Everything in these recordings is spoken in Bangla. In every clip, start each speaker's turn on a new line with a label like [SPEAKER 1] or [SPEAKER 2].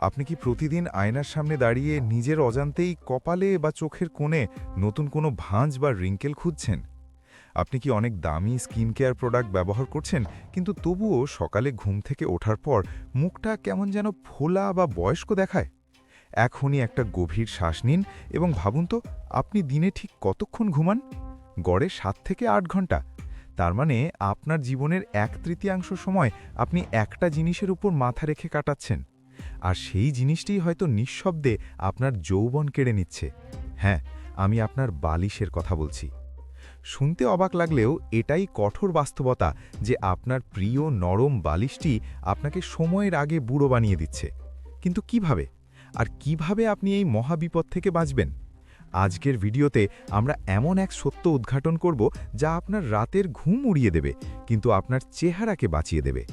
[SPEAKER 1] আপনি কি প্রতিদিন আয়নার সামনে দাঁড়িয়ে নিজের অজান্তেই কপালে বা চোখের কোণে নতুন কোনো ভাঁজ বা রিঙ্কেল খুঁজছেন? আপনি কি অনেক দামি স্কিন কেয়ার প্রোডাক্ট ব্যবহার করছেন, কিন্তু তবুও সকালে ঘুম থেকে ওঠার পর মুখটা কেমন যেন ফোলা বা বয়স্ক দেখায়? এখনই একটা গভীর শ্বাস নিন এবং ভাবুন তো, আপনি দিনে ঠিক কতক্ষণ ঘুমান? গড়ে 7 থেকে 8 ঘন্টা। তার মানে আপনার জীবনের 1/3 সময় আপনি একটা জিনিসের উপর মাথা রেখে কাটাচ্ছেন। আর সেই জিনিসটিই হয়তো নিঃশব্দে আপনার যৌবন কেড়ে নিচ্ছে। হ্যাঁ, আমি আপনার বালিশের কথা বলছি। শুনতে অবাক লাগলেও এটাই কঠোর বাস্তবতা যে আপনার প্রিয় নরম বালিশটি আপনাকে সময়ের আগে বুড়ো বানিয়ে দিচ্ছে। কিন্তু কিভাবে? আর কিভাবে আপনি এই মহাবিপদ থেকে বাঁচবেন? আজকের ভিডিওতে আমরা এমন এক সত্য উদ্ঘাটন করব যা আপনার রাতের ঘুম উড়িয়ে দেবে, কিন্তু আপনার চেহারাকে বাঁচিয়ে দেবে।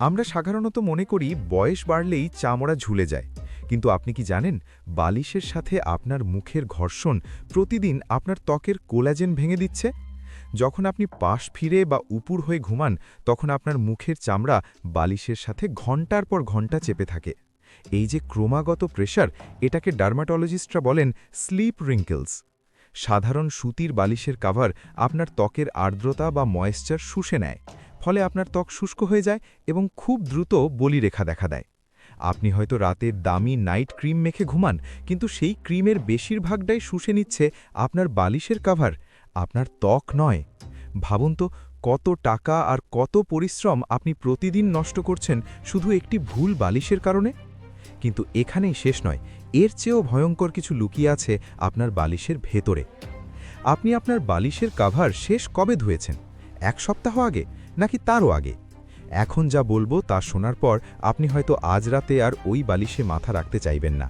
[SPEAKER 1] আমরা সাধারণত মনে করি বয়স বাড়লেই চামড়া ঝুলে যায়, কিন্তু আপনি কি জানেন বালিশের সাথে আপনার মুখের ঘর্ষণ প্রতিদিন আপনার ত্বকের কোলাজেন ভেঙে দিচ্ছে? যখন আপনি পাশ ফিরে বা উপুর হয়ে ঘুমান, তখন আপনার মুখের চামড়া বালিশের সাথে ঘন্টার পর ঘন্টা চেপে থাকে। এই যে ক্রমাগত প্রেশার, এটাকে ডার্মাটোলজিস্টরা বলেন স্লিপ রিঙ্কেলস। সাধারণ সুতির বালিশের কাভার আপনার ত্বকের আর্দ্রতা বা ময়েশ্চার শুষে নেয়, ফলে আপনার ত্বক শুষ্ক হয়ে যায় এবং খুব দ্রুত বলিরেখা দেখা দেয়। আপনি হয়তো রাতের দামি নাইট ক্রিম মেখে ঘুমান, কিন্তু সেই ক্রিমের বেশিরভাগটাই শুষে নিচ্ছে আপনার বালিশের কাভার, আপনার ত্বক নয়। ভাবুন তো, কত টাকা আর কত পরিশ্রম আপনি প্রতিদিন নষ্ট করছেন শুধু একটি ভুল বালিশের কারণে। কিন্তু এখানেই শেষ নয়, এর চেয়েও ভয়ঙ্কর কিছু লুকিয়ে আছে আপনার বালিশের ভেতরে। আপনি আপনার বালিশের কাভার শেষ কবে ধুয়েছেন? 1 সপ্তাহ আগে, নাকি তারও আগে? এখন যা বলবো তা শোনার পর আপনি হয়তো আজ রাতে আর ওই বালিশে মাথা রাখতে চাইবেন না।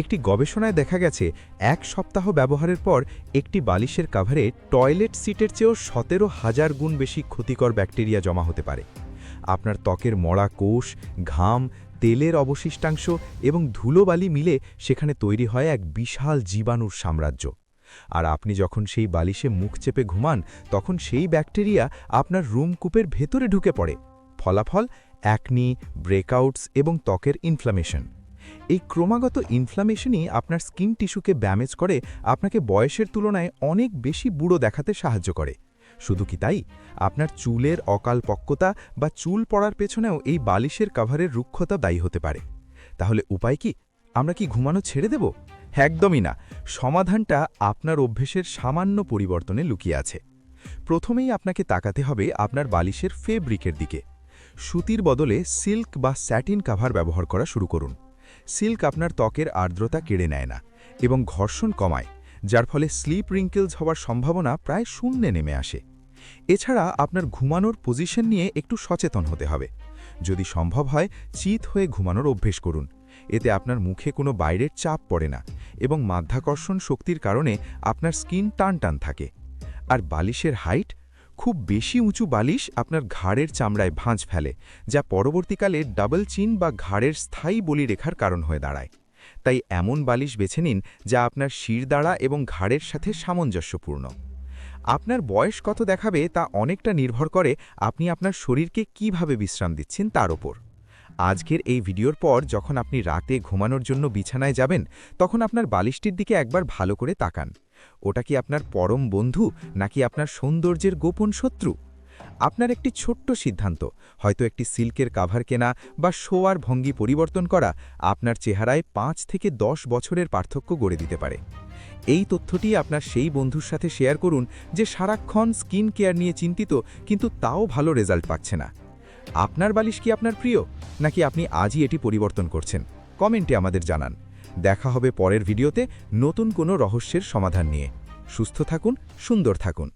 [SPEAKER 1] একটি গবেষণায় দেখা গেছে 1 সপ্তাহ ব্যবহারের পর একটি বালিশের কাভারে টয়লেট সিটের চেয়েও 17,000 গুণ বেশি ক্ষতিকর ব্যাকটেরিয়া জমা হতে পারে। আপনার ত্বকের মরা কোষ, ঘাম, তেলের অবশিষ্টাংশ এবং ধুলোবালি মিলে সেখানে তৈরি হয় এক বিশাল জীবাণুর সাম্রাজ্য। আর আপনি যখন সেই বালিশে মুখ চেপে ঘুমান, তখন সেই ব্যাকটেরিয়া আপনার রুমকূপের ভেতরে ঢুকে পড়ে। ফলাফল অ্যাকনি, ব্রেকআউটস এবং ত্বকের ইনফ্লামেশন। এই ক্রমাগত ইনফ্লামেশনই আপনার স্কিন টিস্যুকে ড্যামেজ করে, আপনাকে বয়সের তুলনায় অনেক বেশি বুড়ো দেখাতে সাহায্য করে। শুধু কি তাই, আপনার চুলের অকালপক্কতা বা চুল পড়ার পেছনেও এই বালিশের কাভারের রুক্ষতা দায়ী হতে পারে। তাহলে উপায় কি? আমরা কি ঘুমানো ছেড়ে দেব? একদমই না। সমাধানটা আপনার অভ্যেসের সামান্য পরিবর্তনে লুকিয়ে আছে। প্রথমেই আপনাকে তাকাতে হবে আপনার বালিশের ফেব্রিকের দিকে। সুতির বদলে সিল্ক বা স্যাটিন কাভার ব্যবহার করা শুরু করুন। সিল্ক আপনার ত্বকের আর্দ্রতা কেড়ে নেয় না এবং ঘর্ষণ কমায়, যার ফলে স্লিপ রিঙ্কেলস হওয়ার সম্ভাবনা প্রায় শূন্যে নেমে আসে। এছাড়া আপনার ঘুমানোর পজিশন নিয়ে একটু সচেতন হতে হবে। যদি সম্ভব হয়, চিত হয়ে ঘুমানোর অভ্যেস করুন। এতে আপনার মুখে কোনো বাইরের চাপ পড়ে না এবং মাধ্যাকর্ষণ শক্তির কারণে আপনার স্কিন টান টান থাকে। আর বালিশের হাইট, খুব বেশি উঁচু বালিশ আপনার ঘাড়ের চামড়ায় ভাঁজ ফেলে, যা পরবর্তীকালে ডাবল চিন বা ঘাড়ের স্থায়ী বলিরেখার কারণ হয়ে দাঁড়ায়। তাই এমন বালিশ বেছে নিন যা আপনার শিরদাঁড়া এবং ঘাড়ের সাথে সামঞ্জস্যপূর্ণ। আপনার বয়স কত দেখাবে তা অনেকটা নির্ভর করে আপনি আপনার শরীরকে কিভাবে বিশ্রাম দিচ্ছেন তার ওপর। আজকের এই ভিডিওর পর যখন আপনি রাতে ঘুমানোর জন্য বিছানায় যাবেন, তখন আপনার বালিশটির দিকে একবার ভালো করে তাকান। ওটা কি আপনার পরম বন্ধু, নাকি আপনার সৌন্দর্যের গোপন শত্রু? আপনার একটি ছোট্ট সিদ্ধান্ত, হয়তো একটি সিল্কের কাভার কেনা বা শোয়ার ভঙ্গি পরিবর্তন করা, আপনার চেহারায় 5 থেকে 10 বছরের পার্থক্য গড়ে দিতে পারে। এই তথ্যটি আপনার সেই বন্ধুর সাথে শেয়ার করুন যে সারাক্ষণ স্কিন কেয়ার নিয়ে চিন্তিত, কিন্তু তাও ভালো রেজাল্ট পাচ্ছে না। আপনার বালিশ কি আপনার প্রিয়, নাকি আপনি আজই এটি পরিবর্তন করছেন? কমেন্টে আমাদের জানান। দেখা হবে পরের ভিডিওতে নতুন কোনো রহস্যের সমাধান নিয়ে। সুস্থ থাকুন, সুন্দর থাকুন।